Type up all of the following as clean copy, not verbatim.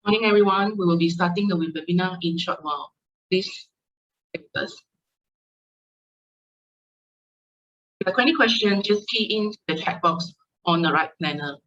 Morning, everyone. We will be starting the webinar in a short while. Please take us. If you have any questions, just key in the chat box on the right panel.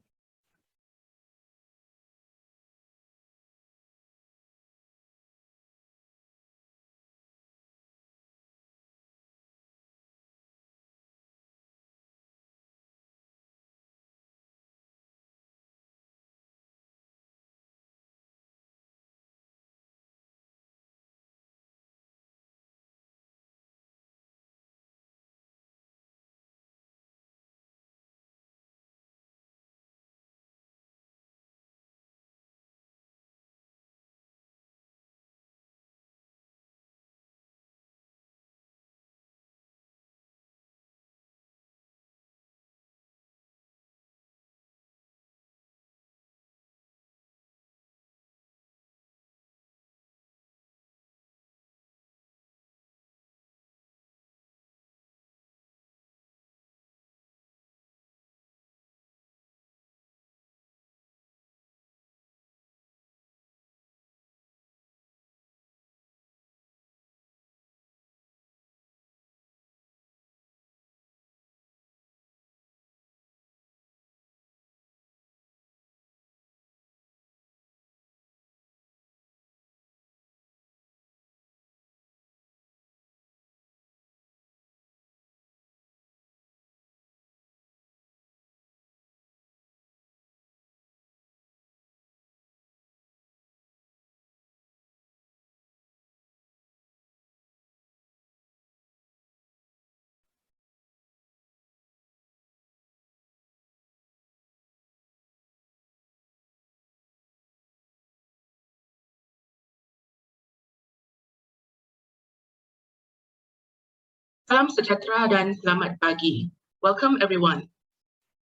Salam sejahtera dan selamat pagi. Welcome everyone.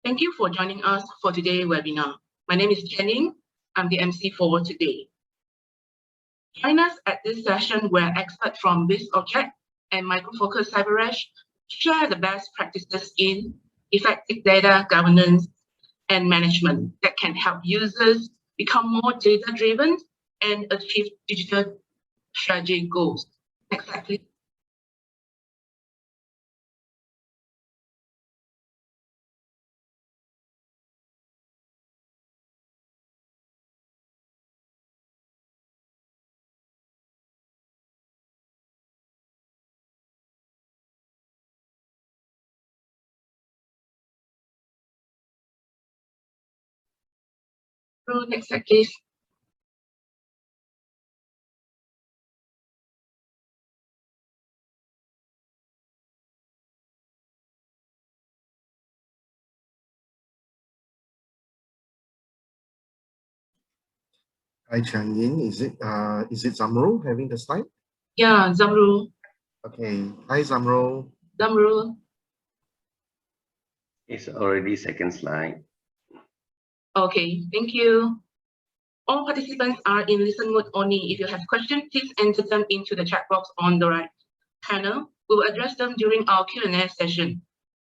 Thank you for joining us for today's webinar. My name is Jenny. I'm the MC for today. Join us at this session where experts from BizObject and Micro Focus CyberEdge share the best practices in effective data governance and management that can help users become more data-driven and achieve digital strategy goals. Next slide, please. Next slide, please. Hi, Chang-Yin. Is it Zamrul having the slide? Yeah, Zamrul. Okay. Hi, Zamrul. Zamrul. It's already second slide. Okay, thank you. All participants are in listen mode only. If you have questions, please enter them into the chat box on the right panel. We will address them during our Q&A session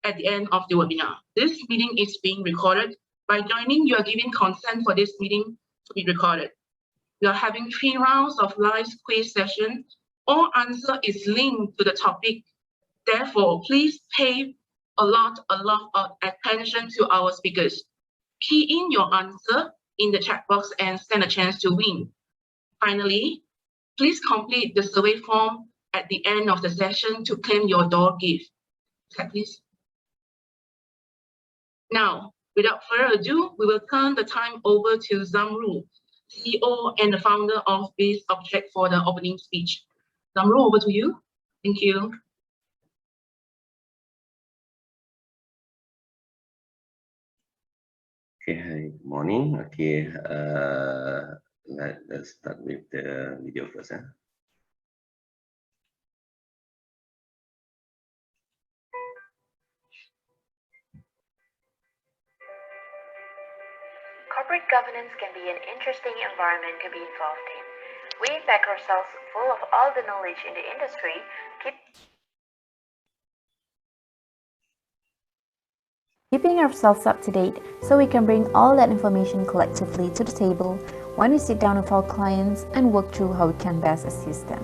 at the end of the webinar. This meeting is being recorded. By joining, you are giving consent for this meeting to be recorded. We are having 3 rounds of live quiz session. All answer is linked to the topic. Therefore, please pay a lot of attention to our speakers. Key in your answer in the chat box and stand a chance to win. Finally, please complete the survey form at the end of the session to claim your door gift. Please. Now, without further ado, we will turn the time over to Zamrul, CEO and the founder of BizObject for the opening speech. Zamrul, over to you. Thank you. Okay, hi, good morning. Okay, let's start with the video first. Corporate governance can be an interesting environment to be involved in. We pack ourselves full of all the knowledge in the industry, keeping ourselves up to date so we can bring all that information collectively to the table when we sit down with our clients and work through how we can best assist them.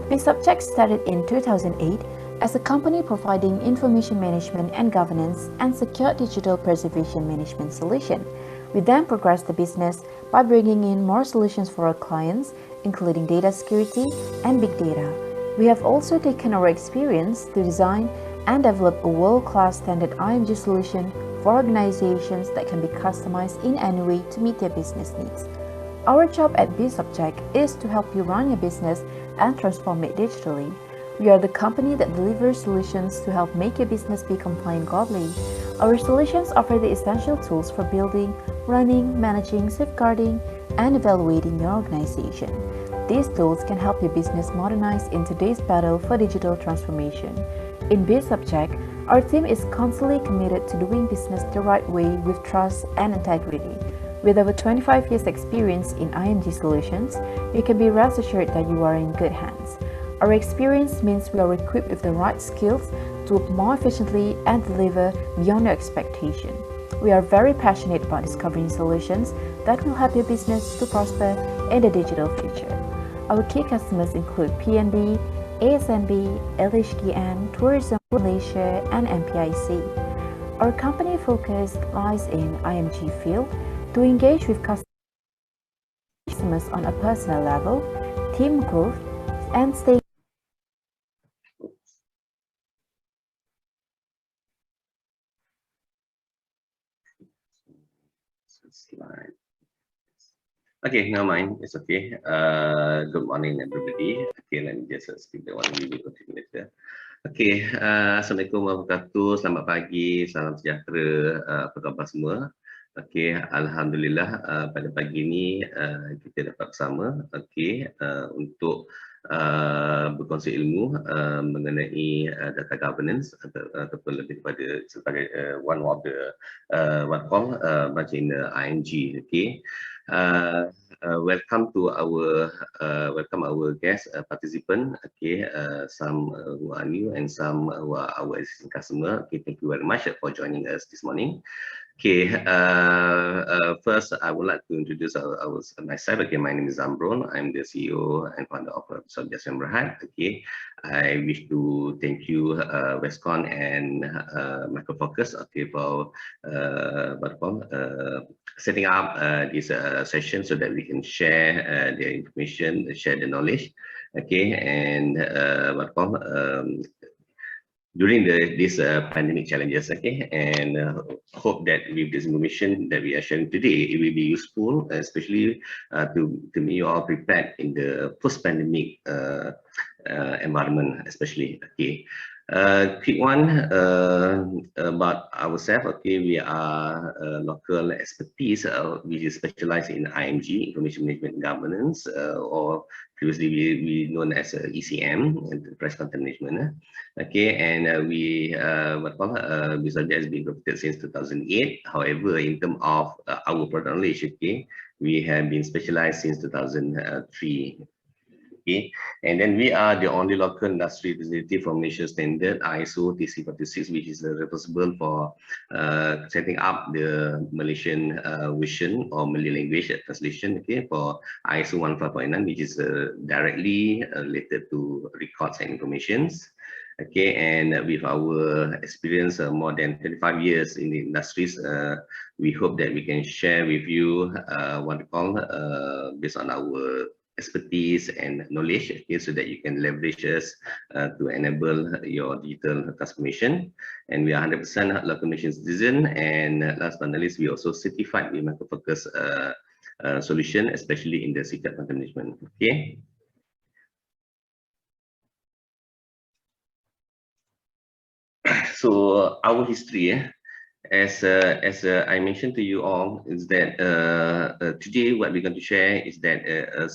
BizObject started in 2008 as a company providing information management and governance and secure digital preservation management solution. We then progressed the business by bringing in more solutions for our clients, including data security and big data. We have also taken our experience to design and develop a world-class standard IMG solution for organizations that can be customized in any way to meet their business needs. Our job at BizObject is to help you run your business and transform it digitally. We are the company that delivers solutions to help make your business be compliant globally. Our solutions offer the essential tools for building, running, managing, safeguarding, and evaluating your organization. These tools can help your business modernize in today's battle for digital transformation. In BizObject, our team is constantly committed to doing business the right way with trust and integrity. With over 25 years experience in IMG solutions, you can be rest assured that you are in good hands. Our experience means we are equipped with the right skills to work more efficiently and deliver beyond your expectation. We are very passionate about discovering solutions that will help your business to prosper in the digital future. Our key customers include PNB, ASNB, LHDN, Tourism Malaysia, and MPIC. Our company focus lies in IMG field to engage with customers on a personal level, team growth, and stay. Slide. Okay, never mind. It's okay. Good morning, everybody. Okay, let me just skip the one. We will continue later. Okay, Assalamualaikum warahmatullahi wabarakatuh. Selamat pagi, salam sejahtera. Apa khabar semua? Okay, Alhamdulillah pada pagi ini kita dapat bersama. Okay, untuk berkongsi ilmu mengenai data governance ataupun lebih kepada sebagai one of the macam in the IMG. Okay. Welcome to our guest participant. Okay, some who are new and some who are our existing customer. Okay, thank you very much for joining us this morning. Okay, first I would like to introduce myself. Okay, my name is Zamron. I'm the CEO and founder of BizObject Sdn Bhd. Okay, I wish to thank you Westcon and Micro Focus. Okay, for setting up this session so that we can share the information, share the knowledge. Okay, and during this pandemic challenges. Okay, and hope that with this information that we are sharing today, it will be useful, especially to make you all prepared in the post-pandemic environment, especially. Okay. Quick one about ourselves. Okay, we are local expertise which is specialized in IMG, Information Management and Governance, or previously we known as ECM, Enterprise Content Management. Okay, and BizObject has been created since 2008. However, in terms of our product knowledge, okay, we have been specialized since 2003. Okay, and then we are the only local industry representative from Malaysia standard ISO TC46, which is responsible for setting up the Malaysian version or Malay language translation. Okay, for ISO 1549, which is directly related to records and informations. Okay, and with our experience more than 25 years in the industries, we hope that we can share with you what we call based on our expertise and knowledge, okay, so that you can leverage us to enable your digital transformation. And we are 100% local Malaysian citizen. And last but not least, we also certified with Micro Focus solution, especially in the secret content management. Okay. So our history, as I mentioned to you all, is that today what we're going to share is that a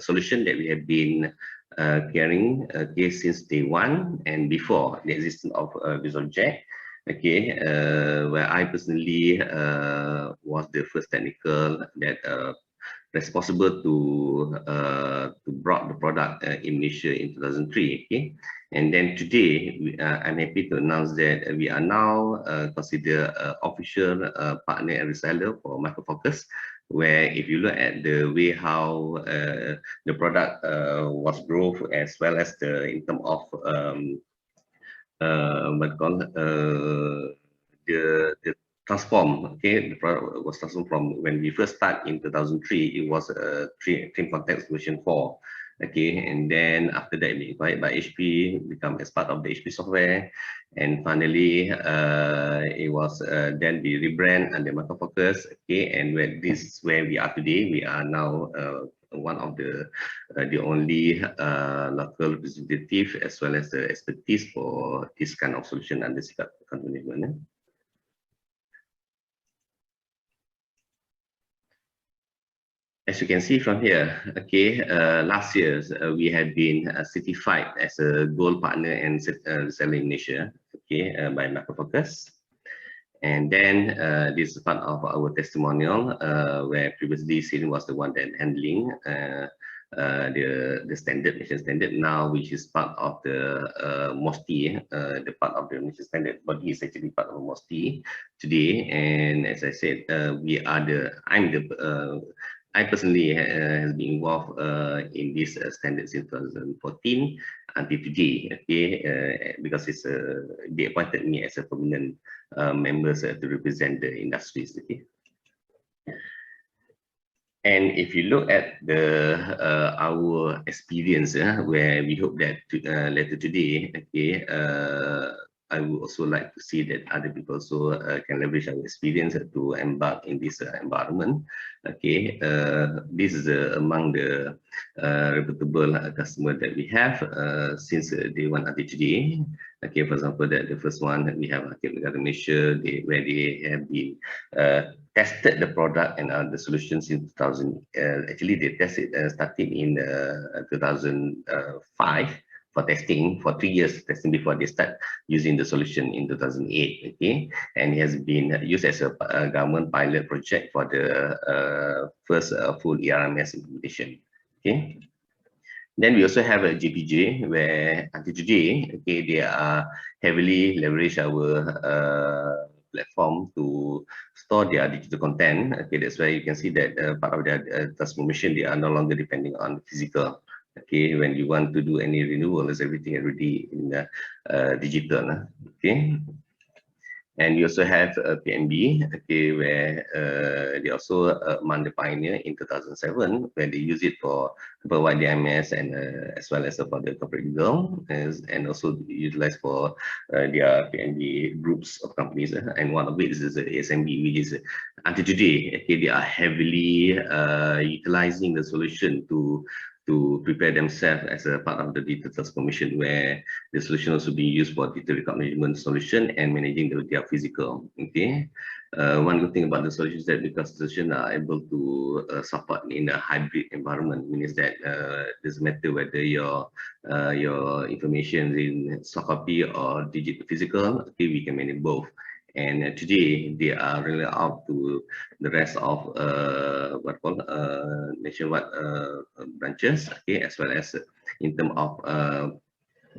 solution that we have been carrying since day one and before the existence of BizObject. Okay, where I personally was the first technical that responsible to brought the product in Malaysia in 2003. Okay, and then today I'm happy to announce that we are now considered official partner and reseller for Micro Focus where if you look at the way how the product was grown, as well as the in terms of what call the transform. Okay, the product was transformed from when we first start in 2003. It was a Trim Context version 4. Okay, and then after that being acquired by HP, become as part of the HP software, and finally it was then be rebrand under Micro Focus. Okay, and where this is where we are today. We are now one of the only local representative as well as the expertise for this kind of solution under Sikap Account Management. As you can see from here, okay, last year we have been certified as a gold partner and seller in Malaysia, okay, by Micro Focus. And then this is part of our testimonial, where previously Celine was the one that handling the standard Malaysian standard now, which is part of the MOSTI, the part of the Malaysian standard body is actually part of MOSTI today. And as I said, I personally has been involved in this standard since 2014 until today, okay, because it's they appointed me as a permanent members to represent the industries. Okay. And if you look at the our experience, where we hope that later today, okay, I would also like to see that other people also can leverage our experience to embark in this environment. Okay, this is among the reputable customer that we have since day one until today. Okay, for example, that the first one that we have Malaysia, where they have been tested the product and the solutions in 2000. Actually, they tested started in 2005. For testing for 3 years testing before they start using the solution in 2008. Okay, and it has been used as a government pilot project for the first full ERMS implementation. Okay, then we also have a GPJ, where until today, okay, they are heavily leverage our platform to store their digital content. Okay, that's why you can see that part of their transformation, they are no longer depending on physical. Okay, when you want to do any renewal, is everything already in the digital. Okay, and you also have PNB, okay, where they also among the pioneer in 2007, when they use it for provide DMS and as well as for the corporate legal, and also utilized for their PNB groups of companies. And one of it is the ASMB, which is until today, okay, they are heavily utilizing the solution to prepare themselves as a part of the digital transformation, where the solution also being used for digital record management solution and managing their physical. Okay, one good thing about the solution is that because the solution are able to support in a hybrid environment, means that doesn't matter whether your information is in soft copy or digital physical. Okay, we can manage both. And today they are really out to the rest of nationwide branches, okay, as well as in terms of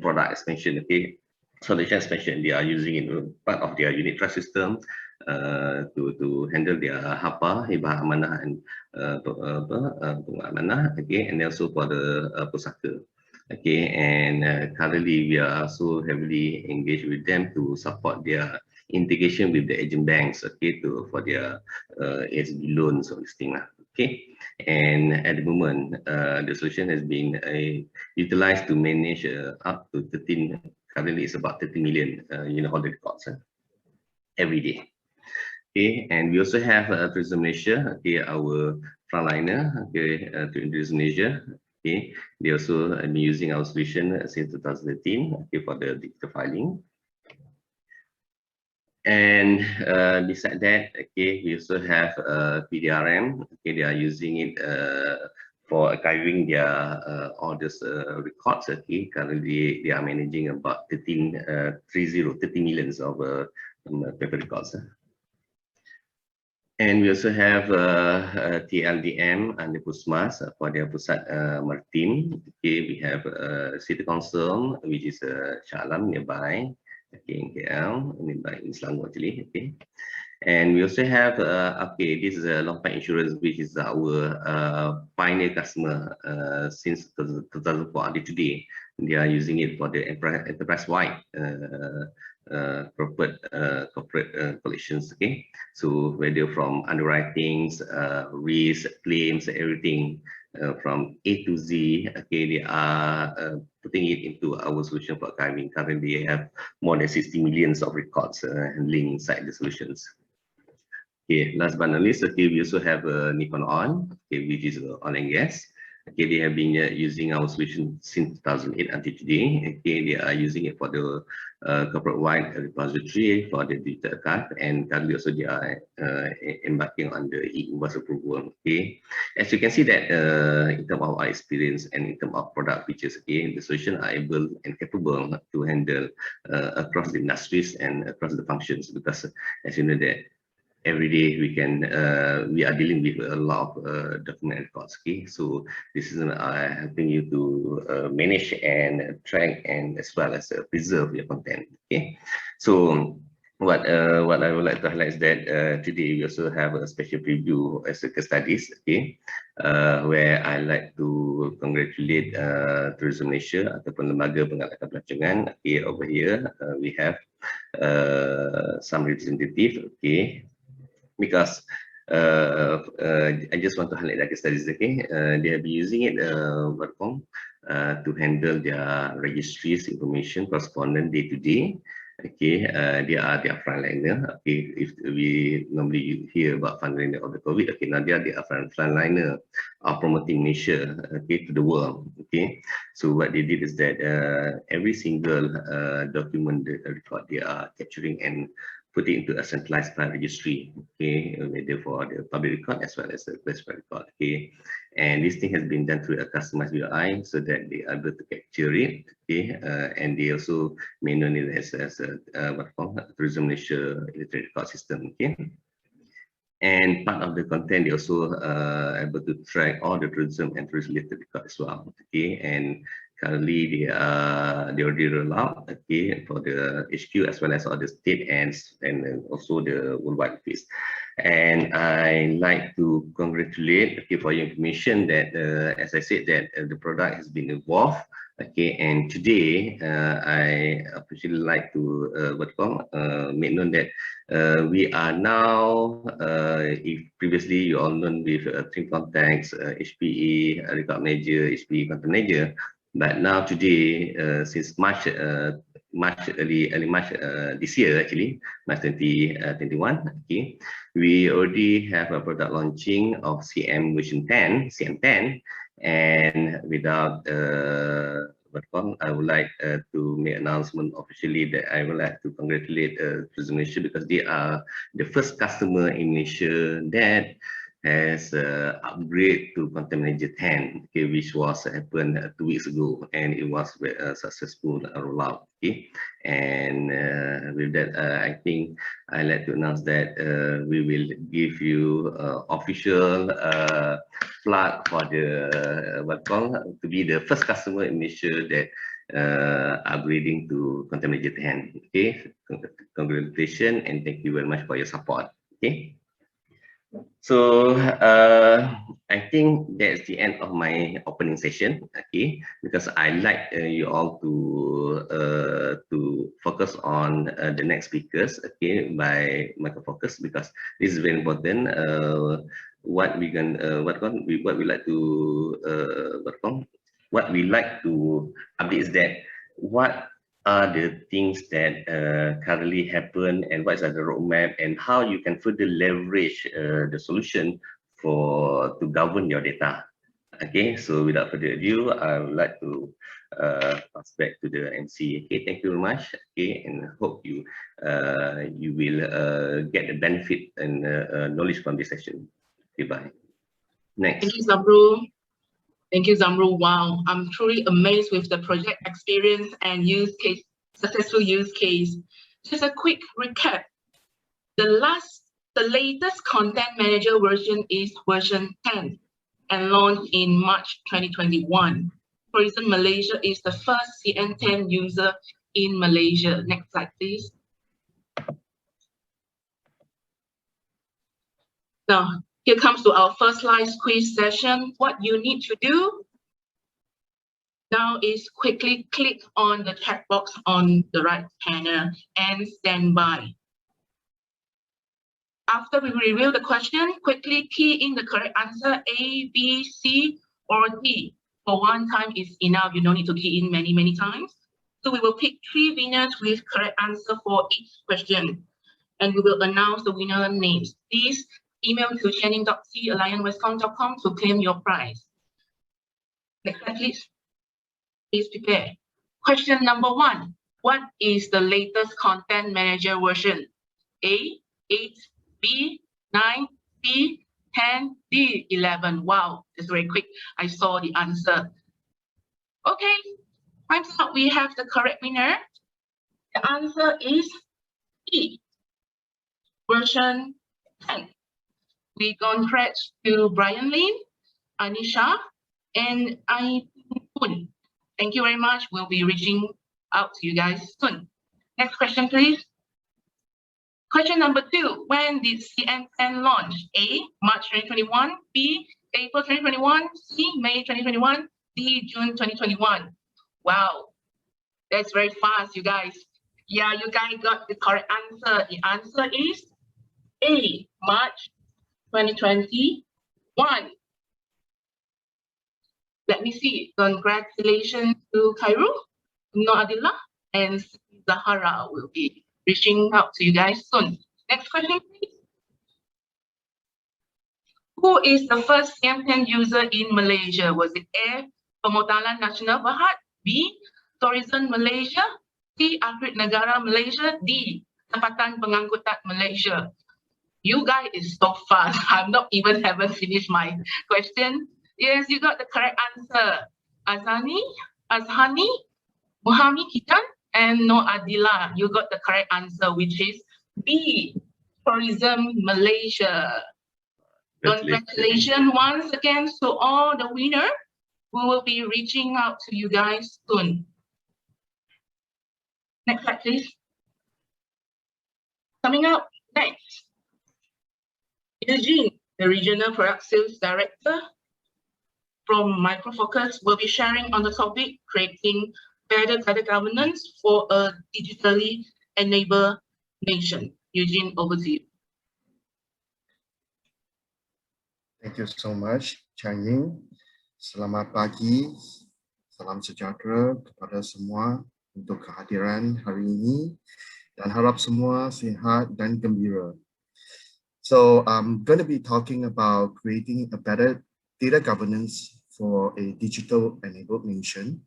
product expansion. Okay, solution expansion, they are using it part of their unit trust system to handle their HAPA, Hibah Amanah and Amanah, okay, and also for the Pusaka. Okay, and currently we are also heavily engaged with them to support their integration with the agent banks, okay, for their ASB loans or this thing. Okay, and at the moment, the solution has been utilized to manage up to 13. Currently, it's about 30 million holder records every day. Okay, and we also have Tourism Malaysia, okay, our frontliner, okay, to introduce Malaysia. Okay, they also have been using our solution since 2013, okay, for the digital filing. And beside that, okay, we also have PDRM. Okay, they are using it for archiving their all these records. Okay, currently they are managing about 30 millions of paper records. And we also have TLDM and the Pusmas for their Pusat Maritim. Okay, we have City Council, which is Shah Alam nearby. Okay, in KL, nearby in Selangor actually. Okay, And we also have, this is a Longpai Insurance, which is our pioneer customer since 2004 until today. They are using it for the enterprise-wide corporate collections. Okay, so whether from underwritings, risk, claims, everything from A to Z. Okay, they are putting it into our solution for archiving. Currently, they have more than 60 millions of records handling inside the solutions. Okay, last but not least, okay, we also have Nippon On, okay, which is oil and gas. Okay, they have been using our solution since 2008 until today. Okay, they are using it for the corporate-wide repository for the digital archive, and currently also they are embarking on the e-invoice approval. Okay, as you can see that in terms of our experience and in terms of product features, okay, the solution are able and capable to handle across the industries and across the functions, because as you know that every day we are dealing with a lot of document records. Okay, so this is helping you to manage and track and as well as preserve your content. Okay, so what I would like to highlight is that today we also have a special preview as a case studies. Okay, where I like to congratulate Tourism Malaysia ataupun lembaga pengalaman pelancongan. Okay, over here we have some representative. Okay, because I just want to highlight that studies. Okay, they have been using it to handle their registries information correspondent day to day. Okay, they are their frontliner. Okay, if we normally hear about frontliner of the COVID, okay, now they are frontliner of promoting Malaysia, okay, to the world. Okay, so what they did is that every single document record they are capturing and put it into a centralized file registry, okay, whether for the public record as well as the classified record. Okay, and this thing has been done through a customized UI so that they are able to capture it. Okay, and they also may know it as what called Tourism Malaysia Electronic Record System. Okay, and part of the content they also able to track all the tourism and tourism related records as well. Okay, and currently they already roll out, okay, for the HQ as well as all the state ends and also the worldwide phase. And I like to congratulate, okay, for your information that as I said that the product has been evolved. Okay, and today I appreciate like to make known that we are now, if previously you all known with Trim Contacts, HPE Record Manager, HPE Content Manager, but now today, since early March this year, actually, March 2021, okay, we already have a product launching of CM version 10, CM10, and without I would like to make announcement officially that I would like to congratulate Tourism Malaysia, because they are the first customer in Malaysia that has upgrade to Content Manager 10, okay, which was happened 2 weeks ago, and it was a successful rollout. Okay, and with that, I think I like to announce that we will give you official plug for the to be the first customer in Malaysia that upgrading to Content Manager 10. Okay, congratulations and thank you very much for your support. Okay. So I think that's the end of my opening session. Okay, because I like you all to focus on the next speakers. Okay, by micro focus, because this is very important. What we like to update is that what are the things that currently happen and what is the roadmap and how you can further leverage the solution to govern your data. Okay, so without further ado, I would like to pass back to the MC. Okay, thank you very much. Okay, and hope you will get the benefit and knowledge from this session. Goodbye. Next. Thank you, Zamrul. Thank you, Zamrul. Wow, I'm truly amazed with the project experience and successful use case. Just a quick recap. The latest Content Manager version is version 10 and launched in March 2021. Tourism Malaysia is the first CM10 user in Malaysia. Next slide, please. Now, here comes to our first live quiz session. What you need to do now is quickly click on the chat box on the right panel and stand by. After we review the question, quickly key in the correct answer A, B, C, or D. For one time is enough. You don't need to key in many times. So we will pick 3 winners with correct answer for each question. And we will announce the winner names. Please email to channing.c@alliancewestcom.com to claim your prize. Next slide, please. Please prepare. Question number 1. What is the latest content manager version? A, 8, B, 9, C, 10, D, 11. Wow, that's very quick. I saw the answer. Okay, time's up. We have the correct winner. The answer is E, version 10. We congrats to Brian Lin, Anisha, and Aipun. Thank you very much. We'll be reaching out to you guys soon. Next question, please. Question number 2. When did CN10 launch? A, March 2021, B, April 2021, C, May 2021, D, June 2021. Wow, that's very fast, you guys. Yeah, you guys got the correct answer. The answer is A, March 2021. Let me see. Congratulations to Khairul, Noadillah, and Zahara will be reaching out to you guys soon. Next question, please. Who is the first CN10 user in Malaysia? Was it A, Pemotalan Nasional Berhad, B, Tourism Malaysia, C, Akhir Negara Malaysia, D, Tempatan Pengangkutan Malaysia? You guys is so fast. I'm not even haven't finished my question. Yes, you got the correct answer. Azhani, Muhammad Kitan, and Noadillah. You got the correct answer, which is B, Tourism Malaysia. Congratulations once again to all the winners. We will be reaching out to you guys soon. Next slide, please. Coming up next, Eugene, the Regional Product Sales Director from Micro Focus, will be sharing on the topic creating better data governance for a digitally enabled nation. Eugene, over to you. Thank you so much, Chang Ying. Selamat pagi, salam sejahtera kepada semua untuk kehadiran hari ini dan harap semua sihat dan gembira. So I'm going to be talking about creating a better data governance for a digital enabled nation.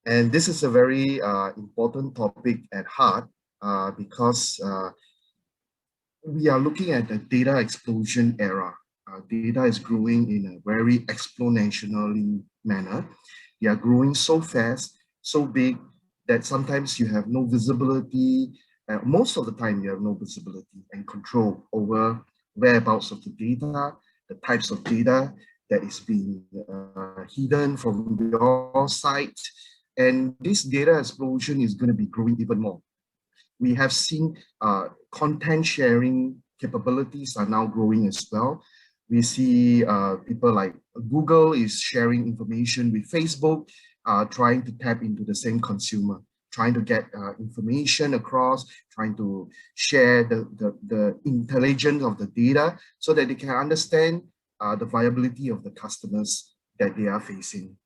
And this is a very important topic at heart because we are looking at the data explosion era. Data is growing in a very exponentially manner. They are growing so fast, so big that sometimes you have no visibility. Most of the time you have no visibility and control over whereabouts of the data, the types of data that is being hidden from your site. And this data explosion is going to be growing even more. We have seen content sharing capabilities are now growing as well. We see people like Google is sharing information with Facebook, trying to tap into the same consumer, trying to get information across, trying to share the intelligence of the data so that they can understand the viability of the customers that they are facing.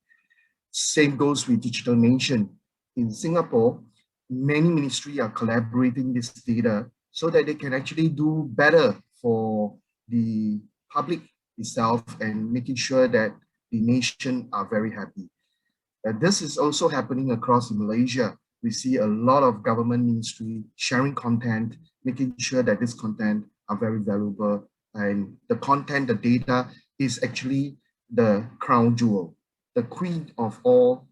Same goes with Digital Nation. In Singapore, many ministries are collaborating this data so that they can actually do better for the public itself and making sure that the nation are very happy. This is also happening across Malaysia. We see a lot of government ministry sharing content, making sure that this content are very valuable, and the content, the data is actually the crown jewel, the queen of all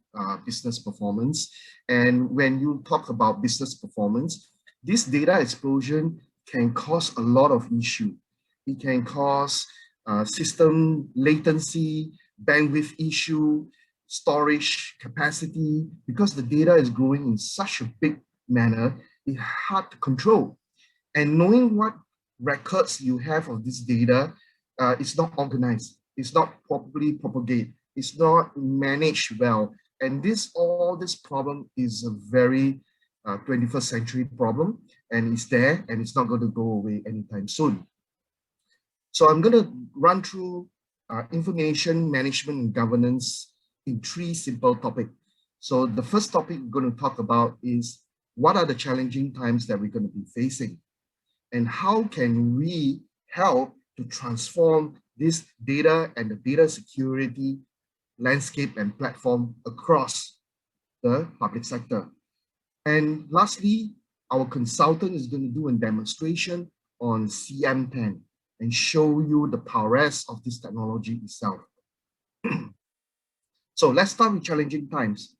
business performance. And when you talk about business performance, this data explosion can cause a lot of issue. It can cause system latency, bandwidth issue, storage capacity, because the data is growing in such a big manner, it's hard to control. And knowing what records you have of this data, it's not organized, it's not properly propagated, it's not managed well. And all this problem is a very 21st century problem, and it's there and it's not going to go away anytime soon. So I'm going to run through information management and governance in 3 simple topics. So the first topic we're going to talk about is what are the challenging times that we're going to be facing, and how can we help to transform this data and the data security landscape and platform across the public sector. And lastly, our consultant is going to do a demonstration on CM10 and show you the prowess of this technology itself. So let's start with challenging times.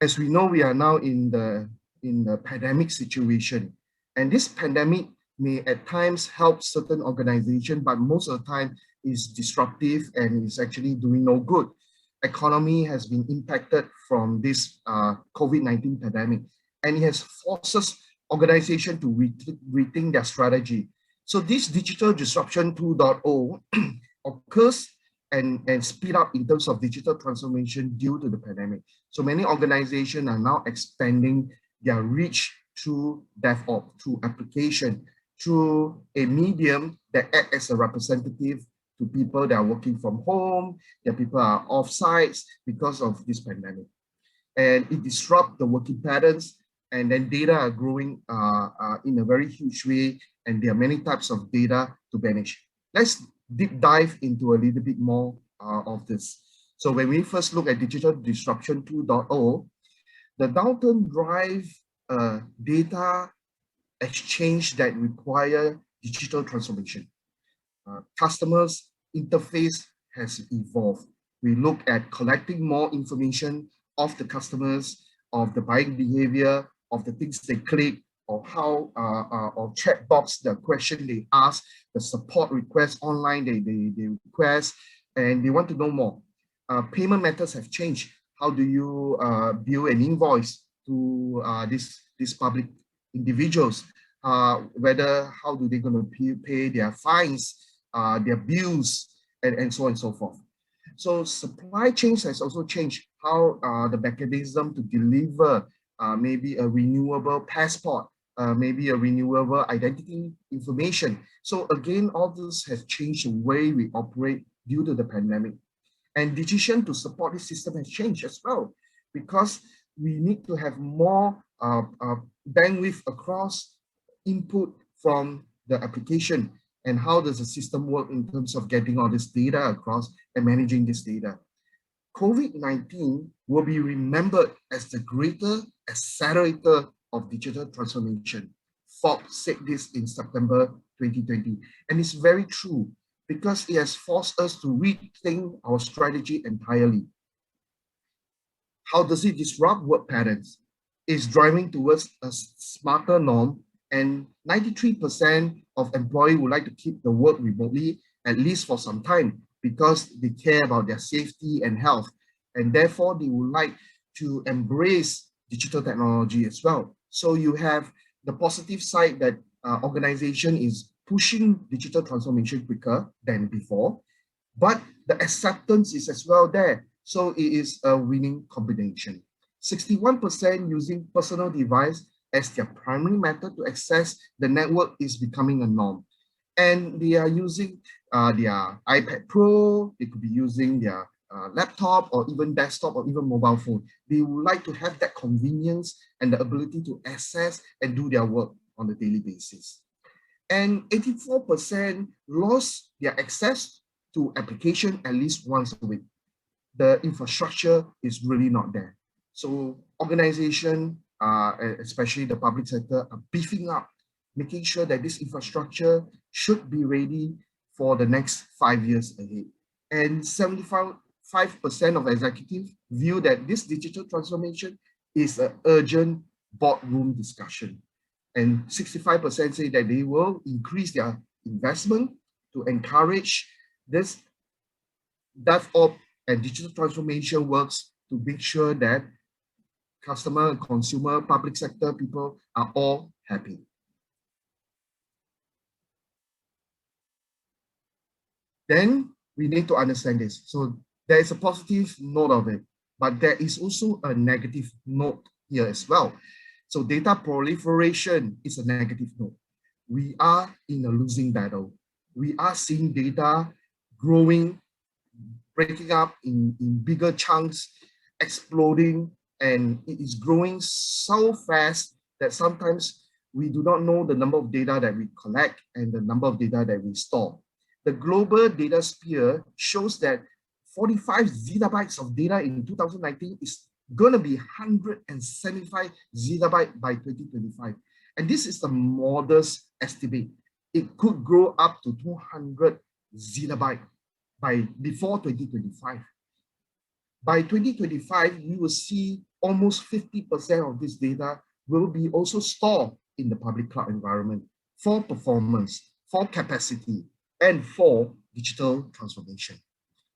As we know, we are now in the pandemic situation, and this pandemic may at times help certain organizations, but most of the time is disruptive and is actually doing no good. Economy has been impacted from this COVID-19 pandemic, and it has forces organizations to rethink their strategy. So this digital disruption 2.0 occurs and speed up in terms of digital transformation due to the pandemic. So many organizations are now expanding their reach through DevOps, through application, through a medium that acts as a representative to people that are working from home, that people are off-sites because of this pandemic. And it disrupts the working patterns, and then data are growing in a very huge way, and there are many types of data to manage. Let's deep dive into a little bit more of this. So when we first look at digital disruption 2.0, the downturn drive data exchange that require digital transformation. Customers interface has evolved. We look at collecting more information of the customers, of the buying behavior, of the things they click, or how, or chat box, the question they ask, the support request online they request, and they want to know more. Payment methods have changed. How do you bill an invoice to these public individuals? Whether how do they going to pay their fines, their bills, and so on and so forth. So supply chains has also changed. How the mechanism to deliver maybe a renewable passport, maybe a renewable identity information. So again, all this has changed the way we operate due to the pandemic. And decision to support this system has changed as well, because we need to have more bandwidth across input from the application, and how does the system work in terms of getting all this data across and managing this data. COVID-19 will be remembered as the greater accelerator of digital transformation. Forbes said this in September 2020, and it's very true, because it has forced us to rethink our strategy entirely. How does it disrupt work patterns? It's driving towards a smarter norm, and 93% of employees would like to keep the work remotely, at least for some time, because they care about their safety and health, and therefore they would like to embrace digital technology as well. So you have the positive side that organization is pushing digital transformation quicker than before, but the acceptance is as well there. So it is a winning combination. 61% using personal device as their primary method to access the network is becoming a norm. And they are using their iPad Pro, they could be using their laptop or even desktop or even mobile phone. They would like to have that convenience and the ability to access and do their work on a daily basis. And 84% lost their access to application at least once a week. The infrastructure is really not there. So organization, especially the public sector, are beefing up, making sure that this infrastructure should be ready for the next 5 years ahead. And 75% of executives view that this digital transformation is an urgent boardroom discussion. And 65% say that they will increase their investment to encourage this DevOps and digital transformation works to make sure that customer, consumer, public sector people are all happy. then we need to understand this. So there is a positive note of it, but there is also a negative note here as well. So data proliferation is a negative note. We are in a losing battle. We are seeing data growing, breaking up in bigger chunks, exploding, and it is growing so fast that sometimes we do not know the number of data that we collect and the number of data that we store. The global data sphere shows that 45 zettabytes of data in 2019 is going to be 175 zettabytes by 2025. And this is the modest estimate. It could grow up to 200 zettabytes before 2025. By 2025, we will see almost 50% of this data will be also stored in the public cloud environment for performance, for capacity, and for digital transformation.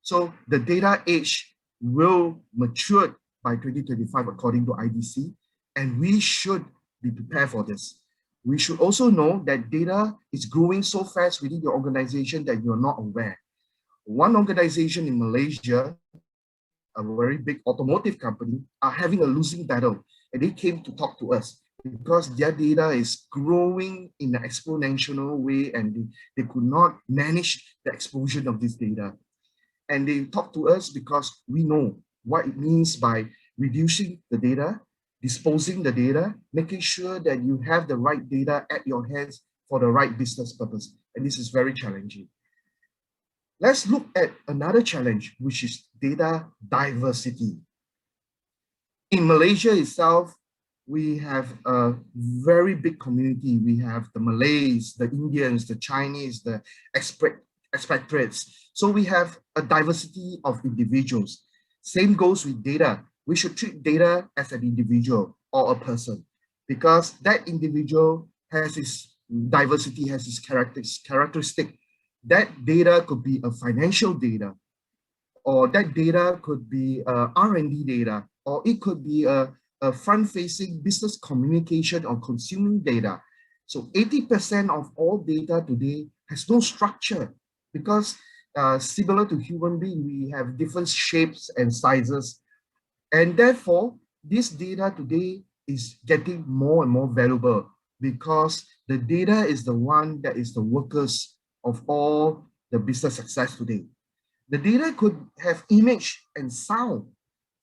So the data age will mature by 2025 according to IDC, and we should be prepared for this. We should also know that data is growing so fast within your organization that you're not aware. One organization in Malaysia, a very big automotive company, are having a losing battle, and they came to talk to us because their data is growing in an exponential way, and they could not manage the explosion of this data. And they talk to us because we know what it means by reducing the data, disposing the data, making sure that you have the right data at your hands for the right business purpose. And this is very challenging. Let's look at another challenge, which is data diversity. In Malaysia itself, we have a very big community. We have the Malays, the Indians, the Chinese, the expatriates. So we have a diversity of individuals. Same goes with data. We should treat data as an individual or a person, because that individual has its diversity, has its characteristic. That data could be a financial data, or that data could be R&D data, or it could be a front-facing business communication or consuming data. So 80% of all data today has no structure, because similar to human being, we have different shapes and sizes. And therefore, this data today is getting more and more valuable, because the data is the one that is the workers of all the business success today. The data could have image and sound.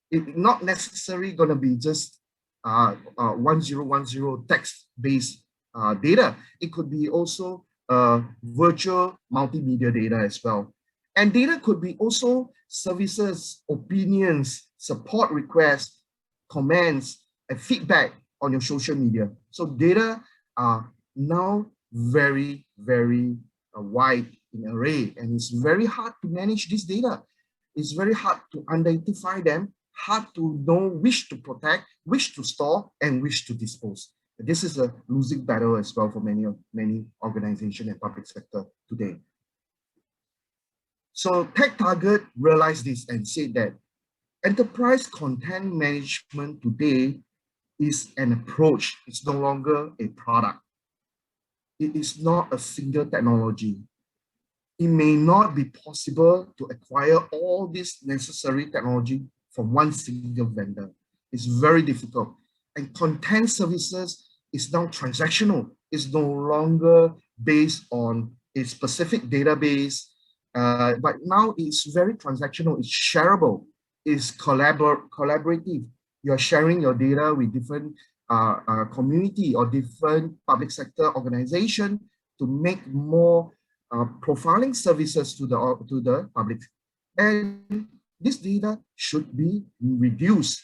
It's not necessarily going to be just 1010 text-based data. It could be also virtual multimedia data as well. And data could be also services, opinions, support requests, comments, and feedback on your social media. So data are now very, very wide in array, and it's very hard to manage this data. It's very hard to identify them, hard to know which to protect, which to store, and which to dispose. This is a losing battle as well for many organizations and public sector today. So TechTarget realized this and said that enterprise content management today is an approach. It's no longer a product. It is not a single technology. It may not be possible to acquire all this necessary technology from one single vendor. It's very difficult. And content services is now transactional. It's no longer based on a specific database, but now it's very transactional. It's shareable. It's collaborative. You're sharing your data with different community or different public sector organization to make more profiling services to the public. And this data should be reduced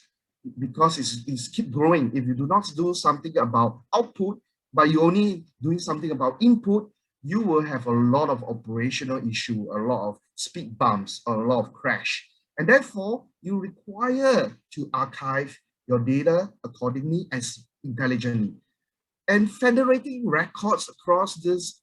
because it's keep growing. If you do not do something about output, but you only doing something about input, you will have a lot of operational issue, a lot of speed bumps, a lot of crash. And therefore, you require to archive your data accordingly and intelligently. And federating records across this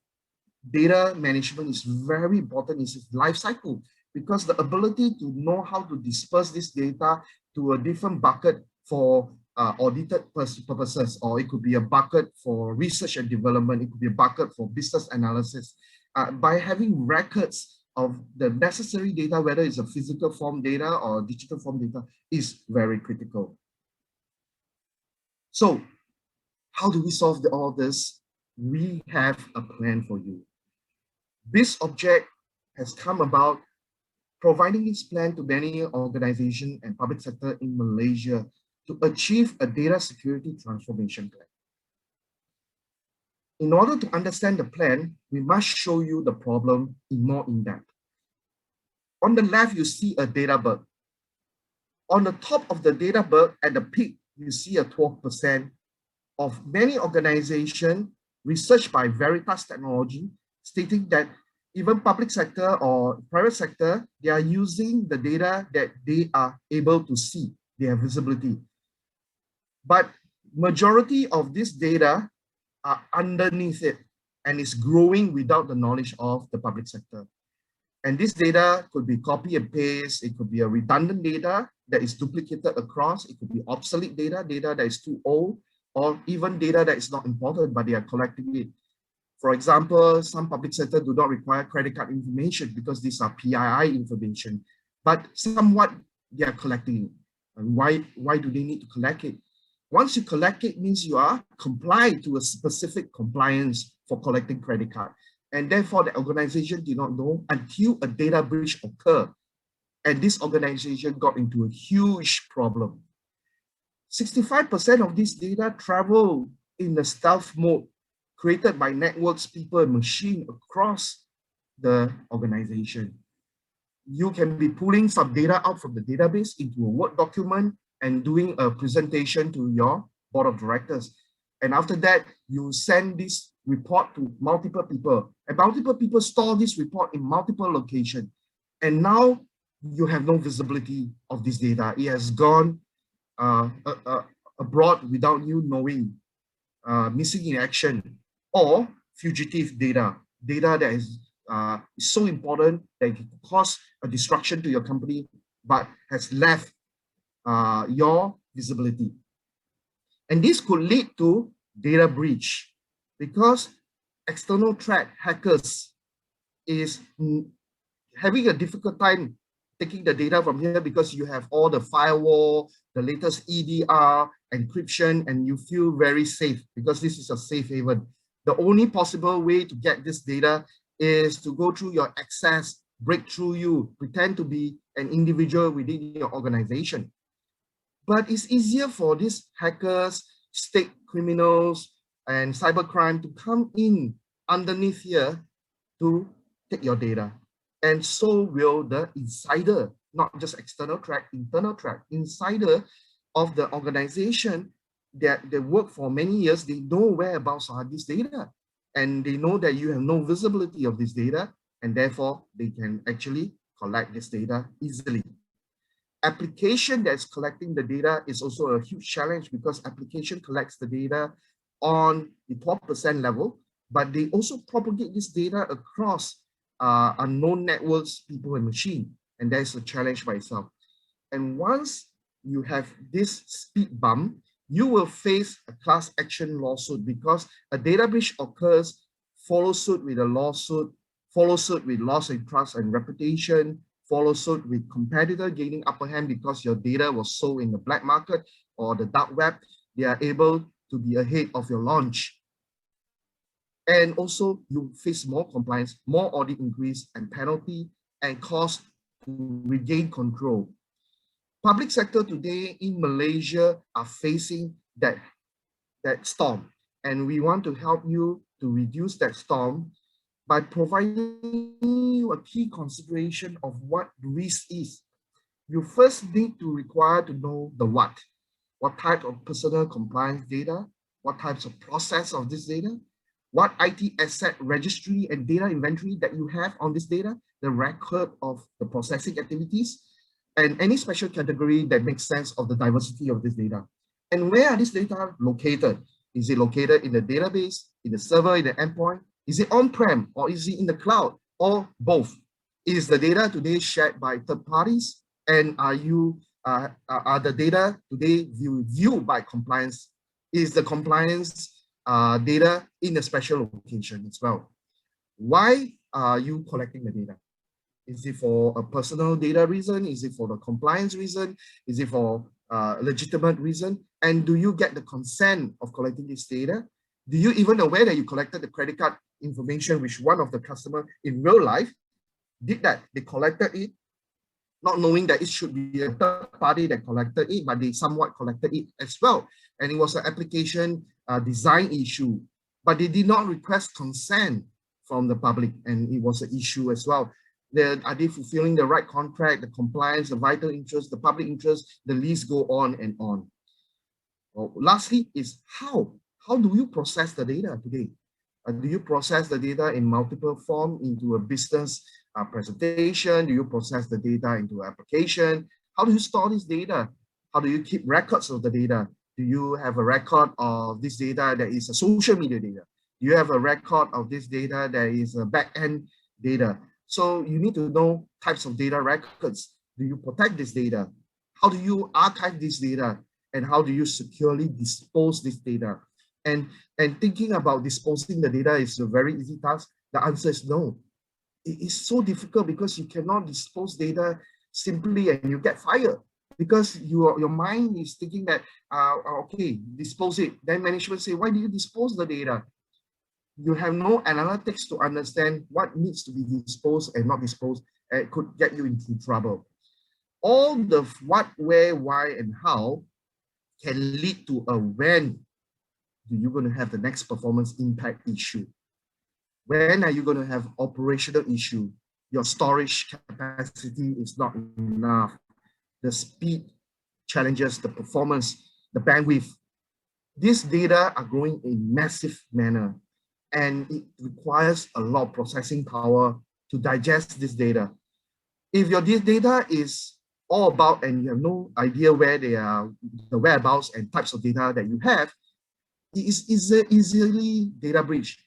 data management is very important. It's a life cycle, because the ability to know how to disperse this data to a different bucket for audited purposes, or it could be a bucket for research and development, it could be a bucket for business analysis. By having records of the necessary data, whether it's a physical form data or digital form data, is very critical. So how do we solve all this? We have a plan for you. BizObject has come about providing its plan to many organizations and public sector in Malaysia to achieve a data security transformation plan. In order to understand the plan, we must show you the problem more in depth. On the left, you see a data bug. On the top of the data bug, at the peak, you see a 12% of many organizations researched by Veritas Technology stating that even public sector or private sector, they are using the data that they are able to see, they have visibility. But majority of this data are underneath it and is growing without the knowledge of the public sector. And this data could be copy and paste, it could be a redundant data that is duplicated across, it could be obsolete data, data that is too old, or even data that is not important, but they are collecting it. For example, some public sector do not require credit card information because these are PII information, but somewhat they are collecting it. And why do they need to collect it? Once you collect it, means you are compliant to a specific compliance for collecting credit card. And therefore, the organization did not know until a data breach occurred. And this organization got into a huge problem. 65% of this data travel in the stealth mode created by networks, people, and machine across the organization. You can be pulling some data out from the database into a Word document and doing a presentation to your board of directors. And after that, you send this report to multiple people, and multiple people store this report in multiple locations. And now you have no visibility of this data. It has gone abroad without you knowing, missing in action, or fugitive data, data that is so important that it can cause a destruction to your company, but has left your visibility. And this could lead to data breach because external threat hackers is having a difficult time taking the data from here because you have all the firewall, the latest EDR, encryption, and you feel very safe because this is a safe haven. The only possible way to get this data is to go through your access, break through you, pretend to be an individual within your organization. But it's easier for these hackers, state criminals, and cybercrime to come in underneath here to take your data. And so will the insider, not just external threat, internal threat, insider of the organization that they work for many years, they know whereabouts are this data. And they know that you have no visibility of this data, and therefore they can actually collect this data easily. Application that's collecting the data is also a huge challenge because application collects the data on the 12% level, but they also propagate this data across unknown networks, people, and machine. And that's a challenge by itself. And once you have this speed bump, you will face a class action lawsuit because a data breach occurs, follow suit with a lawsuit, follow suit with loss of trust and reputation, follow suit with competitor gaining upper hand because your data was sold in the black market or the dark web. They are able to be ahead of your launch. And also you face more compliance, more audit increase and penalty and cost to regain control. Public sector today in Malaysia are facing that storm, and we want to help you to reduce that storm by providing you a key consideration of what risk is. You first need to require to know the what type of personal compliance data, what types of process of this data, what IT asset registry and data inventory that you have on this data, the record of the processing activities, and any special category that makes sense of the diversity of this data. And where are these data located? Is it located in the database, in the server, in the endpoint? Is it on-prem or is it in the cloud or both? Is the data today shared by third parties? And are the data today viewed by compliance? Is the compliance data in a special location as well? Why are you collecting the data? Is it for a personal data reason? Is it for the compliance reason? Is it for legitimate reason? And do you get the consent of collecting this data? Do you even aware that you collected the credit card information, which one of the customer in real life did that? They collected it, not knowing that it should be a third party that collected it, but they somewhat collected it as well. And it was an application design issue, but they did not request consent from the public, and it was an issue as well. Are they fulfilling the right contract, the compliance, the vital interest, the public interest? The list go on and on. Well, lastly is how do you process the data today? Do you process the data in multiple form into a business presentation? Do you process the data into application? How do you store this data? How do you keep records of the data? Do you have a record of this data that is a social media data? Do you have a record of this data that is a back-end data? So you need to know types of data records. Do you protect this data? How do you archive this data? And how do you securely dispose this data? And thinking about disposing the data is a very easy task. The answer is no. It is so difficult because you cannot dispose data simply and you get fired because your mind is thinking that, okay, dispose it. Then management say, why do you dispose the data? You have no analytics to understand what needs to be disposed and not disposed, and it could get you into trouble. All the what, where, why, and how can lead to a when do you going to have the next performance impact issue. When are you going to have operational issue? Your storage capacity is not enough. The speed challenges, the performance, the bandwidth. These data are growing in massive manner, and it requires a lot of processing power to digest this data. If your data is all about and you have no idea where they are, the whereabouts and types of data that you have, it is easily data breach.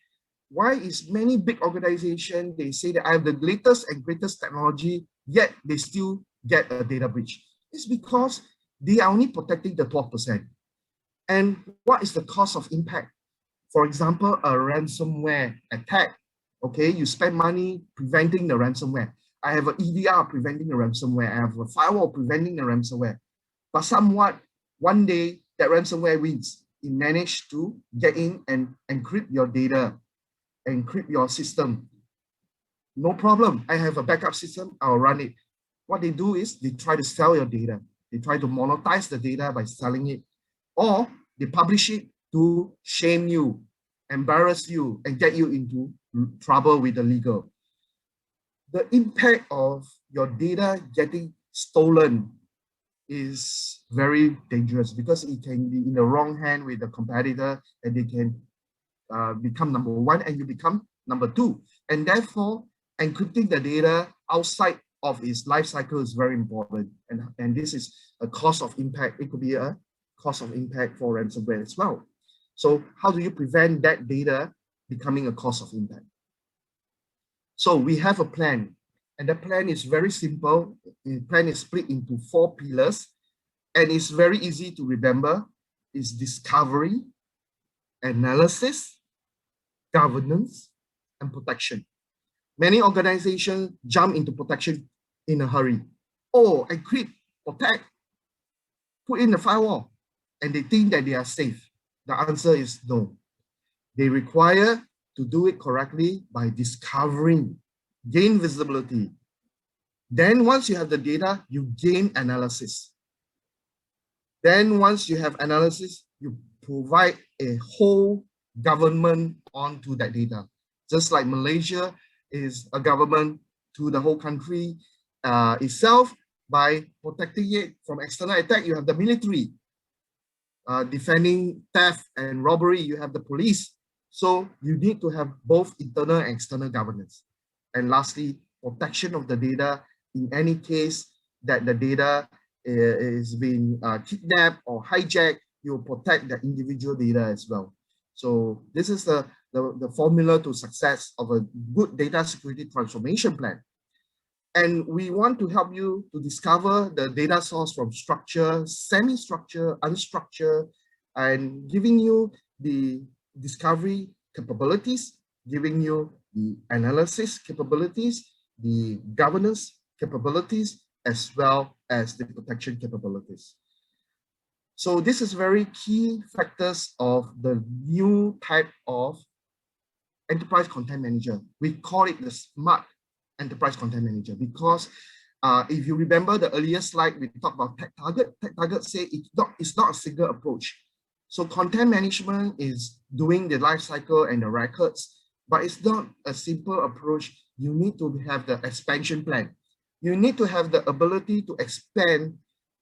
Why is many big organizations, they say that I have the latest and greatest technology, yet they still get a data breach? It's because they are only protecting the 12%. And what is the cost of impact? For example, a ransomware attack. Okay, you spend money preventing the ransomware. I have an EDR preventing the ransomware. I have a firewall preventing the ransomware. But somewhat, one day, that ransomware wins. It managed to get in and encrypt your data, encrypt your system. No problem. I have a backup system. I'll run it. What they do is they try to sell your data. They try to monetize the data by selling it, or they publish it to shame you, embarrass you, and get you into trouble with the legal. The impact of your data getting stolen is very dangerous because it can be in the wrong hand with the competitor, and they can become number one and you become number two. And therefore, encrypting the data outside of its life cycle is very important. And this is a cost of impact. It could be a cost of impact for ransomware as well. So how do you prevent that data becoming a cost of impact? So we have a plan, and the plan is very simple. The plan is split into 4 pillars, and it's very easy to remember. It's discovery, analysis, governance, and protection. Many organizations jump into protection in a hurry. Oh, encrypt, protect, put in the firewall, and they think that they are safe. The answer is no. They require to do it correctly by discovering, gain visibility. Then once you have the data, you gain analysis. Then once you have analysis, you provide a whole government onto that data. Just like Malaysia is a government to the whole country itself, by protecting it from external attack, you have the military. Defending theft and robbery, you have the police. So you need to have both internal and external governance. And lastly, protection of the data. In any case that the data is being kidnapped or hijacked, you protect the individual data as well. So this is the formula to success of a good data security transformation plan. And we want to help you to discover the data source from structure, semi-structure, unstructured, and giving you the discovery capabilities, giving you the analysis capabilities, the governance capabilities as well as the protection capabilities. So this is very key factors of the new type of enterprise content manager. We call it the smart enterprise content manager because if you remember the earlier slide, we talked about TechTarget. TechTarget say it's not a single approach. So content management is doing the life cycle and the records, but it's not a simple approach. You need to have the expansion plan. You need to have the ability to expand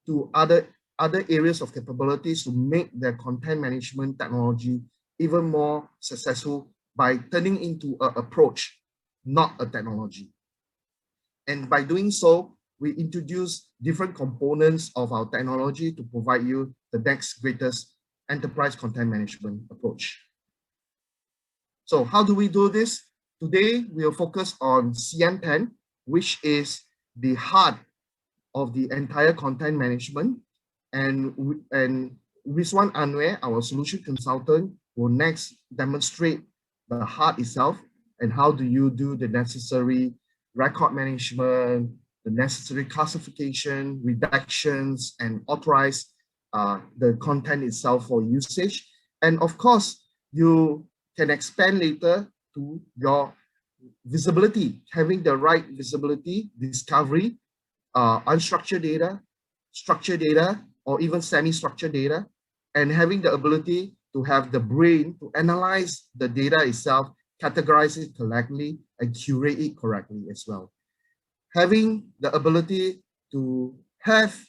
to other areas of capabilities to make the content management technology even more successful by turning into an approach, not a technology. And by doing so, we introduce different components of our technology to provide you the next greatest enterprise content management approach. So how do we do this? Today, we'll focus on CM10, which is the heart of the entire content management. And Rizwan Anwar, our solution consultant, will next demonstrate the heart itself and how do you do the necessary record management, the necessary classification, redactions, and authorize the content itself for usage. And of course, you can expand later to your visibility, having the right visibility, discovery, unstructured data, structured data, or even semi-structured data, and having the ability to have the brain to analyze the data itself, categorize it correctly, and curate it correctly as well. Having the ability to have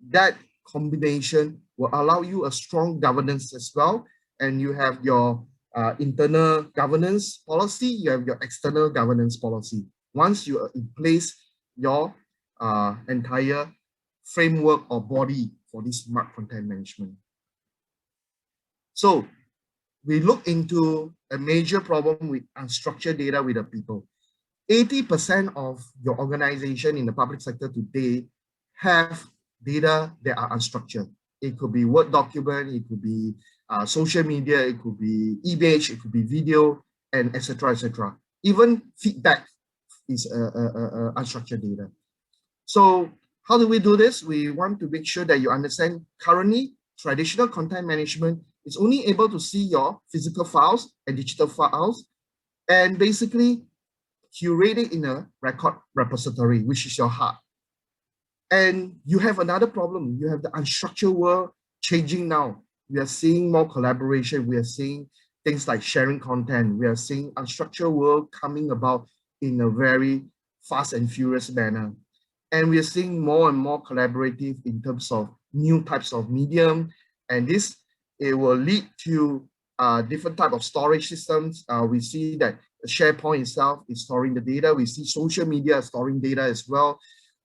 that combination will allow you a strong governance as well, and you have your internal governance policy, you have your external governance policy. Once you are in place your entire framework or body for this smart content management. So we look into a major problem with unstructured data with the people. 80% of your organization in the public sector today have data that are unstructured. It could be Word document, it could be social media, it could be image, it could be video, and etc. etc. Even feedback is unstructured data. So how do we do this? We want to make sure that you understand currently traditional content management is only able to see your physical files and digital files and basically curate it in a record repository, which is your heart. And you have another problem. You have the unstructured world changing now. We are seeing more collaboration. We are seeing things like sharing content. We are seeing unstructured world coming about in a very fast and furious manner. And we are seeing more and more collaborative in terms of new types of medium. And this, it will lead to different type of storage systems. We see that SharePoint itself is storing the data. We see social media storing data as well.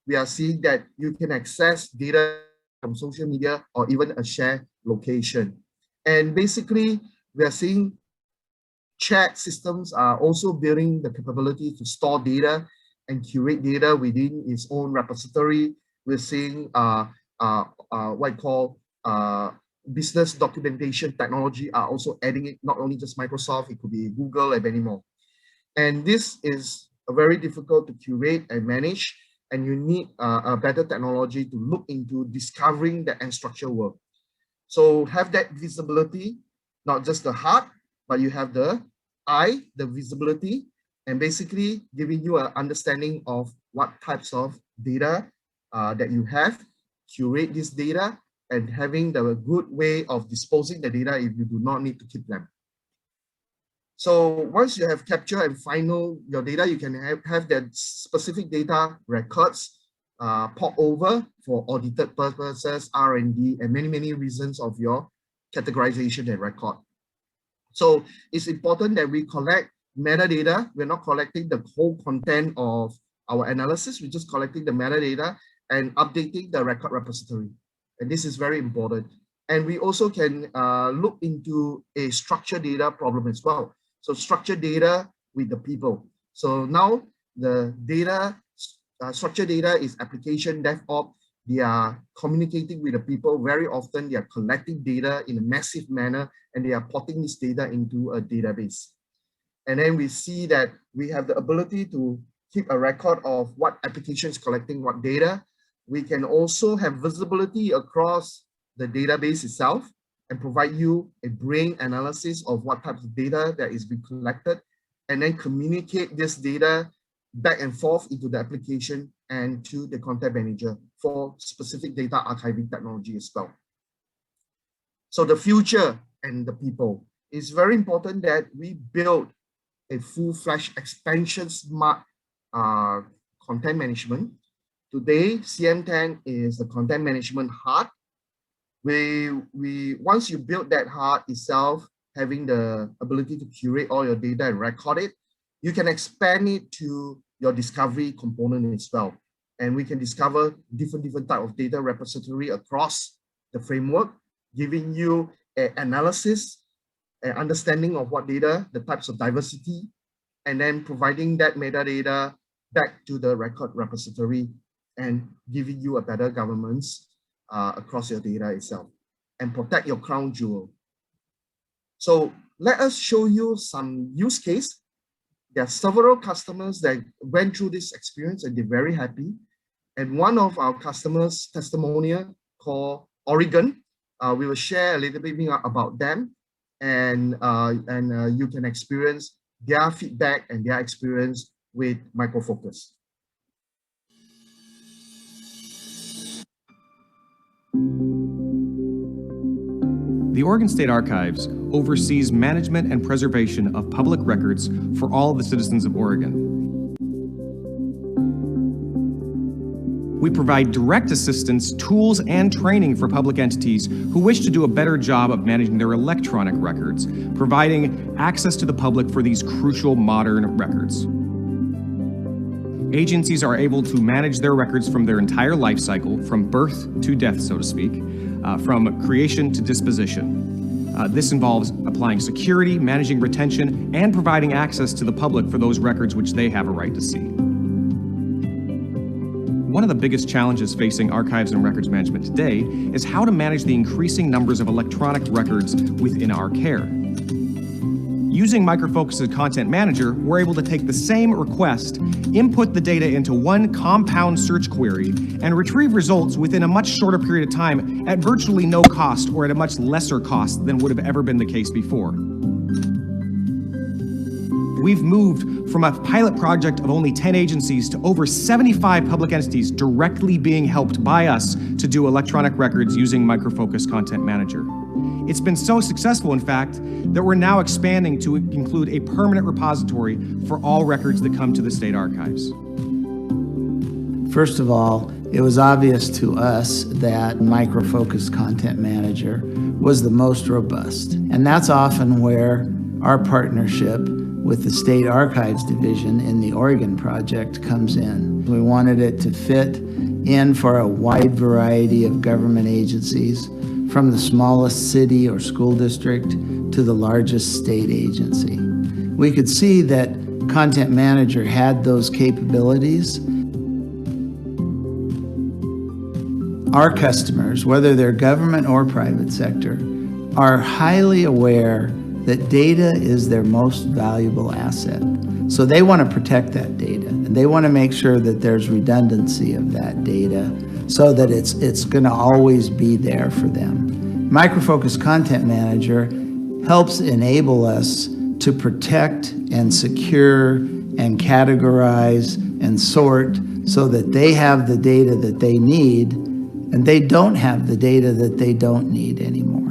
We are seeing that you can access data from social media or even a shared location. And basically, we are seeing chat systems are also building the capability to store data and curate data within its own repository. We're seeing what I call business documentation technology are also adding it, not only just Microsoft, it could be Google and many more. And this is very difficult to curate and manage, and you need a better technology to look into discovering the unstructured world. So have that visibility, not just the heart, but you have the eye, the visibility, and basically giving you an understanding of what types of data that you have, curate this data, and having the good way of disposing the data if you do not need to keep them. So once you have captured and final your data, you can have that specific data records port over for audited purposes, R&D, and many reasons of your categorization and record. So it's important that we collect metadata. We're not collecting the whole content of our analysis. We're just collecting the metadata and updating the record repository. And this is very important. And we also can look into a structured data problem as well. So structured data with the people. So now the data, structured data is application DevOps. They are communicating with the people very often. They are collecting data in a massive manner, and they are porting this data into a database. And then we see that we have the ability to keep a record of what applications collecting what data. We can also have visibility across the database itself and provide you a brain analysis of what types of data that is being collected, and then communicate this data back and forth into the application and to the content manager for specific data archiving technology as well. So the future and the people, it's very important that we build a full-fledged expansion smart content management. Today, CM10 is the content management heart. Once you build that heart itself, having the ability to curate all your data and record it, you can expand it to your discovery component as well. And we can discover different type of data repository across the framework, giving you an analysis, an understanding of what data, the types of diversity, and then providing that metadata back to the record repository and giving you a better governance across your data itself and protect your crown jewel. So let us show you some use case. There are several customers that went through this experience and they're very happy. And one of our customers' testimonial called Oregon, we will share a little bit more about them, and you can experience their feedback and their experience with Micro Focus. The Oregon State Archives oversees management and preservation of public records for all the citizens of Oregon. We provide direct assistance, tools, and training for public entities who wish to do a better job of managing their electronic records, providing access to the public for these crucial modern records. Agencies are able to manage their records from their entire life cycle, from birth to death, so to speak, from creation to disposition. This involves applying security, managing retention, and providing access to the public for those records which they have a right to see. One of the biggest challenges facing archives and records management today is how to manage the increasing numbers of electronic records within our care. Using Micro Focus's Content Manager, we're able to take the same request, input the data into one compound search query, and retrieve results within a much shorter period of time at virtually no cost or at a much lesser cost than would have ever been the case before. We've moved from a pilot project of only 10 agencies to over 75 public entities directly being helped by us to do electronic records using Micro Focus Content Manager. It's been so successful, in fact, that we're now expanding to include a permanent repository for all records that come to the state archives. First of all, it was obvious to us that Micro Focus Content Manager was the most robust. And that's often where our partnership with the State Archives Division in the Oregon project comes in. We wanted it to fit in for a wide variety of government agencies, from the smallest city or school district to the largest state agency. We could see that Content Manager had those capabilities. Our customers, whether they're government or private sector, are highly aware that data is their most valuable asset. So they want to protect that data, and they want to make sure that there's redundancy of that data so that it's going to always be there for them. Micro Focus Content Manager helps enable us to protect and secure and categorize and sort so that they have the data that they need and they don't have the data that they don't need anymore.